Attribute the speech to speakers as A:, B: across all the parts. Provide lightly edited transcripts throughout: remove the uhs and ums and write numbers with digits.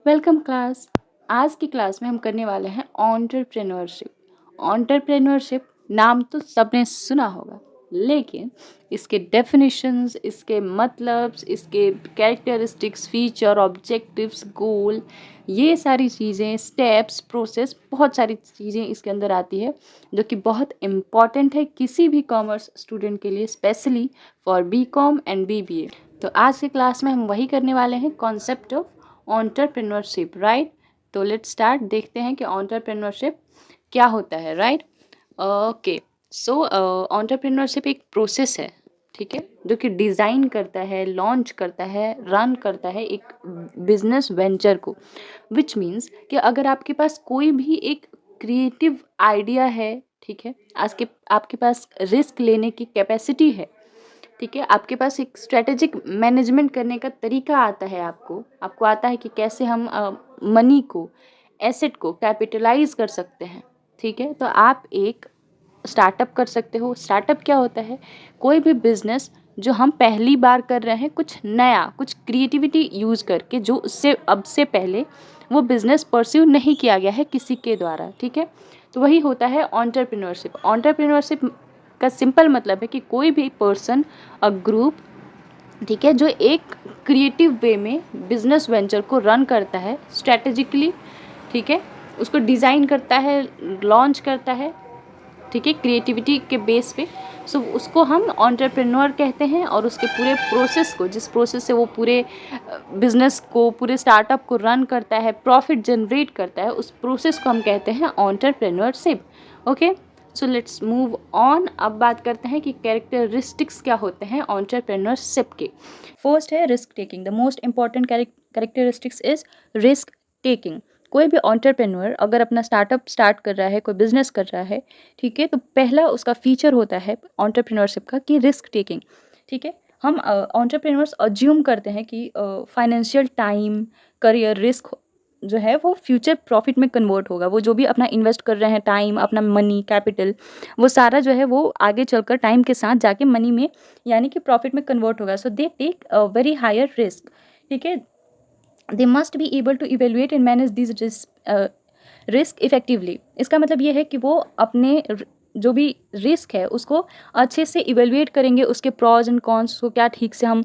A: Welcome class. आज की class में हम करने वाले हैं एंटरप्रेन्योरशिप। एंटरप्रेन्योरशिप नाम तो सबने सुना होगा, लेकिन इसके डेफिनेशंस, इसके मतलब्स, इसके कैरेक्टरिस्टिक्स, फीचर, ऑब्जेक्टिव्स, गोल, ये सारी चीज़ें, स्टेप्स, प्रोसेस, बहुत सारी चीज़ें इसके अंदर आती है जो कि बहुत इम्पॉर्टेंट है किसी भी कॉमर्स स्टूडेंट के लिए, specially for BCom and BBA. तो आज की क्लास में हम वही करने वाले हैं, कॉन्सेप्ट ऑफ एंटरप्रेन्योरशिप, राइट। तो लेट्स स्टार्ट, देखते हैं कि एंटरप्रेन्योरशिप क्या होता है, राइट। ओके, सो एंटरप्रेन्योरशिप एक प्रोसेस है, ठीक है, जो कि डिज़ाइन करता है, लॉन्च करता है, रन करता है एक बिजनेस वेंचर को। विच मीन्स कि अगर आपके पास कोई भी एक क्रिएटिव आइडिया है, ठीक है, आज के आपके पास रिस्क लेने की कैपेसिटी है, ठीक है, आपके पास एक स्ट्रेटेजिक मैनेजमेंट करने का तरीका आता है, आपको आता है कि कैसे हम मनी को, एसेट को कैपिटलाइज कर सकते हैं, ठीक है। तो आप एक स्टार्टअप कर सकते हो। स्टार्टअप क्या होता है? कोई भी बिजनेस जो हम पहली बार कर रहे हैं, कुछ नया, कुछ क्रिएटिविटी यूज़ करके, जो उससे अब से पहले वो बिजनेस परस्यू नहीं किया गया है किसी के द्वारा, ठीक है। तो वही होता है एंटरप्रेन्योरशिप। एंटरप्रेन्योरशिप का सिंपल मतलब है कि कोई भी पर्सन, अ ग्रुप, ठीक है, जो एक क्रिएटिव वे में बिजनेस वेंचर को रन करता है स्ट्रेटेजिकली, ठीक है, उसको डिज़ाइन करता है, लॉन्च करता है, ठीक है, क्रिएटिविटी के बेस पे। सो उसको हम एंटरप्रेन्योर कहते हैं, और उसके पूरे प्रोसेस को, जिस प्रोसेस से वो पूरे बिजनेस को, पूरे स्टार्टअप को रन करता है, प्रॉफिट जनरेट करता है, उस प्रोसेस को हम कहते हैं entrepreneurship. Okay, so let's move on. अब बात करते हैं कि कैरेक्टरिस्टिक्स क्या होते हैं एंटरप्रेन्योरशिप के। फर्स्ट है risk taking. The most important characteristics is risk taking. कोई भी एंटरप्रेन्योर अगर अपना स्टार्टअप स्टार्ट कर रहा है, कोई बिजनेस कर रहा है, ठीक है, तो पहला उसका फीचर होता है एंटरप्रेन्योरशिप का कि रिस्क टेकिंग, ठीक है। हम एंटरप्रेन्योर्स अज्यूम करते हैं कि फाइनेंशियल टाइम, करियर रिस्क जो है वो फ्यूचर प्रॉफिट में कन्वर्ट होगा। वो जो भी अपना इन्वेस्ट कर रहे हैं, टाइम, अपना मनी, कैपिटल, वो सारा जो है वो आगे चलकर टाइम के साथ जाके मनी में, यानी कि प्रॉफिट में कन्वर्ट होगा। So they take a very higher risk, ठीक है। They must be able to evaluate and manage this risk effectively. इसका मतलब ये है कि वो अपने जो भी रिस्क है उसको अच्छे से इवेल्युएट करेंगे, उसके प्रॉज एंड कॉन्स को क्या ठीक से हम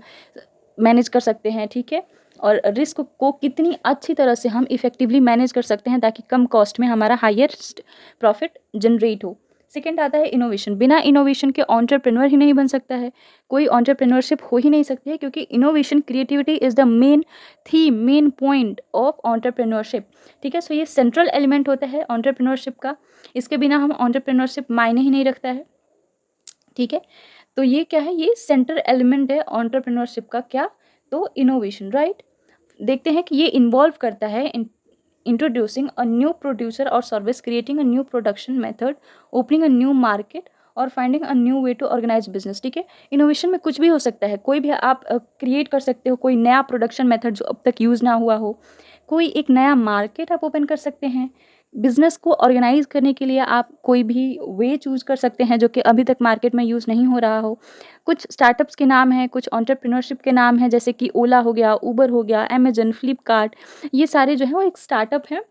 A: मैनेज कर सकते हैं, ठीक है, और रिस्क को कितनी अच्छी तरह से हम इफेक्टिवली मैनेज कर सकते हैं ताकि कम कॉस्ट में हमारा हाईएस्ट प्रॉफिट जनरेट हो। सेकेंड आता है इनोवेशन। बिना इनोवेशन के एंटरप्रेन्योर ही नहीं बन सकता है, कोई एंटरप्रेन्योरशिप हो ही नहीं सकती है, क्योंकि innovation, creativity is the main theme, main point of entrepreneurship, ठीक है। सो ये सेंट्रल एलिमेंट होता है एंटरप्रेन्योरशिप का। इसके बिना हम एंटरप्रेन्योरशिप मायने ही नहीं रखता है, ठीक है। तो ये क्या है? ये सेंट्रल एलिमेंट है एंटरप्रेन्योरशिप का। क्या? तो इनोवेशन, राइट। देखते हैं कि ये इन्वॉल्व करता है introducing a new producer or service, creating a new production method, opening a new market or finding a new way to organise business, ठीक है। इनोवेशन में कुछ भी हो सकता है, कोई भी आप क्रिएट कर सकते हो, कोई नया प्रोडक्शन मेथड जो अब तक यूज़ ना हुआ हो, कोई एक नया मार्केट आप ओपन कर सकते हैं, बिजनेस को ऑर्गेनाइज करने के लिए आप कोई भी वे चूज कर सकते हैं जो कि अभी तक मार्केट में यूज़ नहीं हो रहा हो। कुछ स्टार्टअप्स के नाम हैं, कुछ एंटरप्रेन्योरशिप के नाम हैं, जैसे कि ओला हो गया, उबर हो गया, अमेजन, फ्लिपकार्ट, ये सारे जो हैं वो एक स्टार्टअप हैं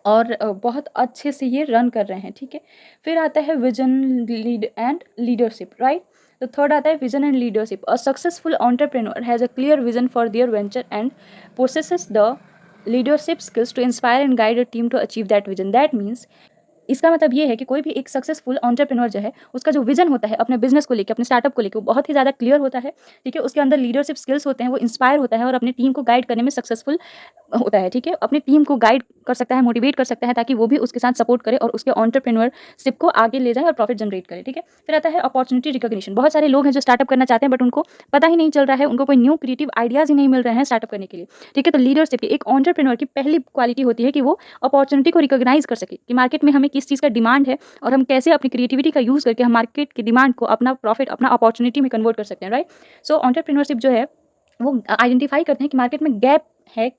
A: और बहुत अच्छे से ये रन कर रहे हैं, ठीक है। फिर आता है vision, lead and leadership, right. तो थर्ड आता है vision and leadership. A successful entrepreneur has a clear vision for their venture and possesses the leadership skills to inspire and guide a team to achieve that vision. That means, इसका मतलब ये है कि कोई भी एक सक्सेसफुल एंटरप्रेन्योर जो है, उसका जो विजन होता है अपने बिजनेस को लेके, अपने स्टार्टअप को लेके, वो बहुत ही ज़्यादा क्लियर होता है, ठीक है। उसके अंदर लीडरशिप स्किल्स होते हैं, वो इंस्पायर होता है और अपनी टीम को गाइड करने में सक्सेसफुल होता है, ठीक है। अपनी टीम को गाइड कर सकता है, मोटिवेट कर सकता है, ताकि वो भी उसके साथ सपोर्ट करे और उसके एंटरप्रेन्योरशिप को आगे ले जाए और प्रॉफिट जनरेट करे, ठीक है। फिर आता है अपॉर्चुनिटी रिकॉग्निशन। बहुत सारे लोग हैं जो स्टार्टअप करना चाहते हैं, बट उनको पता ही नहीं चल रहा है, उनको कोई न्यू क्रिएटिव आइडियाज़ ही नहीं मिल रहे हैं स्टार्टअप करने के लिए, ठीक है। तो लीडरशिप की, एक एंटरप्रेन्योर की पहली क्वालिटी होती है कि वो अपॉर्चुनिटी को रिकॉग्नाइज कर सके कि मार्केट में हमें किस चीज़ का डिमांड है और हम कैसे अपनी क्रिएटिविटी का यूज़ करके हम मार्केट की डिमांड को अपना प्रॉफिट, अपना अपॉर्चुनिटी में कन्वर्ट कर सकते हैं, राइट। सो एंटरप्रेन्योरशिप जो है वो आइडेंटिफाई करते हैं कि मार्केट में गैप है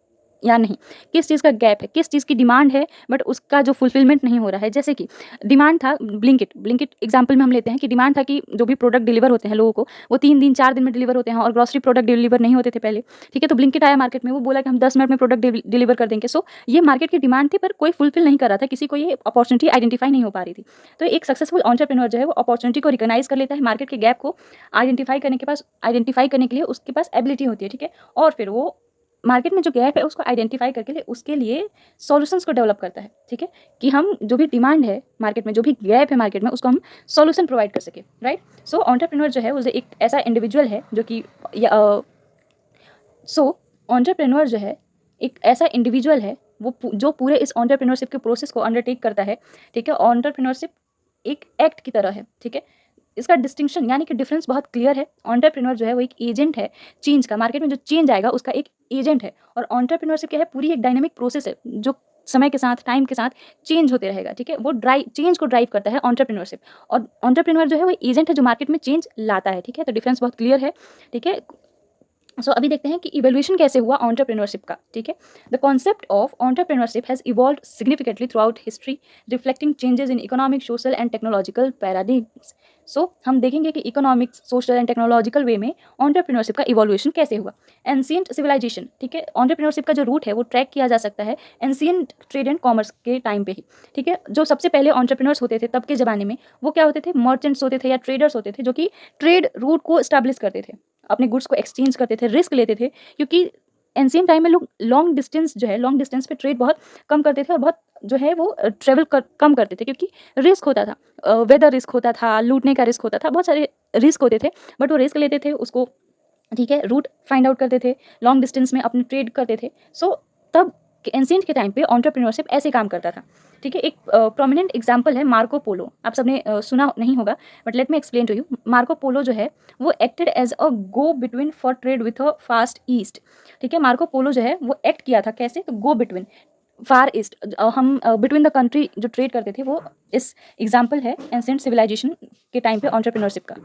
A: या नहीं, किस चीज़ का गैप है, किस चीज़ की डिमांड है बट उसका जो फुलफिलमेंट नहीं हो रहा है। जैसे कि डिमांड था ब्लिंकिट एग्जांपल में हम लेते हैं कि डिमांड था कि जो भी प्रोडक्ट डिलीवर होते हैं लोगों को वो 3 दिन 4 दिन में डिलीवर होते हैं और ग्रोसरी प्रोडक्ट डिलीवर नहीं होते थे पहले, ठीक है। तो ब्लिंकिट आया मार्केट में, वो बोला कि हम 10 मिनट में प्रोडक्ट डिलीवर कर देंगे। सो ये मार्केट की डिमांड थी पर कोई फुलफिल नहीं कर रहा था, किसी को ये अपॉर्चुनिटी आइडेंटिफाई नहीं हो पा रही थी। तो एक सक्सेसफुल एंटरप्रेन्योर जो है वो अपॉर्चुनिटी को रिकॉग्नाइज कर लेता है, मार्केट के गैप को आइडेंटिफाई करने के लिए उसके पास एबिलिटी होती है, ठीक है। और फिर वो मार्केट में जो गैप है उसको आइडेंटिफाई करके लिए उसके लिए सॉल्यूशंस को डेवलप करता है, ठीक है, कि हम जो भी डिमांड है मार्केट में, जो भी गैप है मार्केट में, उसको हम सॉल्यूशन प्रोवाइड कर सके, राइट। सो एंटरप्रेन्योर जो है वो एक ऐसा इंडिविजुअल है जो कि एंटरप्रेन्योर जो है एक ऐसा इंडिविजुअल है जो पूरे इस एंटरप्रेन्योरशिप के प्रोसेस को अंडरटेक करता है, ठीक है। एंटरप्रेन्योरशिप एक एक्ट की तरह है, ठीक है। इसका डिस्टिंक्शन यानी कि डिफरेंस बहुत क्लियर है। एंटरप्रेन्योर जो है वो एक एजेंट है चेंज का, मार्केट में जो चेंज आएगा उसका एक एजेंट है। और एंटरप्रेन्योरशिप क्या है, पूरी एक डायनेमिक प्रोसेस है जो समय के साथ, टाइम के साथ चेंज होते रहेगा, ठीक है। वो चेंज को ड्राइव करता है एंटरप्रेन्योरशिप, और एंटरप्रेन्योर जो है वो एजेंट है जो मार्केट में चेंज लाता है, ठीक है। तो डिफरेंस बहुत क्लियर है, ठीक है। सो अभी देखते हैं कि इवोल्यूशन कैसे हुआ एंटरप्रेन्योरशिप का, ठीक है। The concept of entrepreneurship has evolved significantly throughout history, reflecting changes in economic, social and technological paradigms. So हम देखेंगे कि economics, social and technological way में एंटरप्रेन्योरशिप का इवोल्यूशन कैसे हुआ। एंशिएंट सिविलाइजेशन, ठीक है, एंटरप्रेन्योरशिप का जो रूट है वो ट्रैक किया जा सकता है एंशिएंट ट्रेड एंड कॉमर्स के टाइम पे ही, ठीक है। जो सबसे पहले एंटरप्रेन्योर्स होते थे तब के ज़माने में, वो क्या होते थे, मर्चेंट्स होते थे या ट्रेडर्स होते थे जो कि ट्रेड रूट को स्टैब्लिश करते थे, अपने गुड्स को एक्सचेंज करते थे, रिस्क लेते थे, क्योंकि एंशिएंट टाइम में लोग लॉन्ग डिस्टेंस पे ट्रेड बहुत कम करते थे और बहुत जो है वो कम करते थे, क्योंकि रिस्क होता था, वेदर रिस्क होता था, लूटने का रिस्क होता था, बहुत सारे रिस्क होते थे। बट वो रिस्क लेते थे उसको, ठीक है, रूट फाइंड आउट करते थे, लॉन्ग डिस्टेंस में अपने ट्रेड करते थे। सो तब एंशिएंट के टाइम पे एंटरप्रेन्योरशिप ऐसे काम करता था, ठीक है। एक प्रोमिनेंट एग्जांपल है मार्को पोलो, आप सबने सुना नहीं होगा but let me explain to you. Marco Polo जो है वो acted as a go between for trade with a fast east, ठीक है। मार्को पोलो जो है वो एक्ट किया था कैसे, तो गो बिटवीन फार ईस्ट, हम बिटवीन द कंट्री जो ट्रेड करते थे, वो इस एग्जाम्पल है एंशिएंट सिविलाइजेशन के टाइम पे एंटरप्रेन्योरशिप का।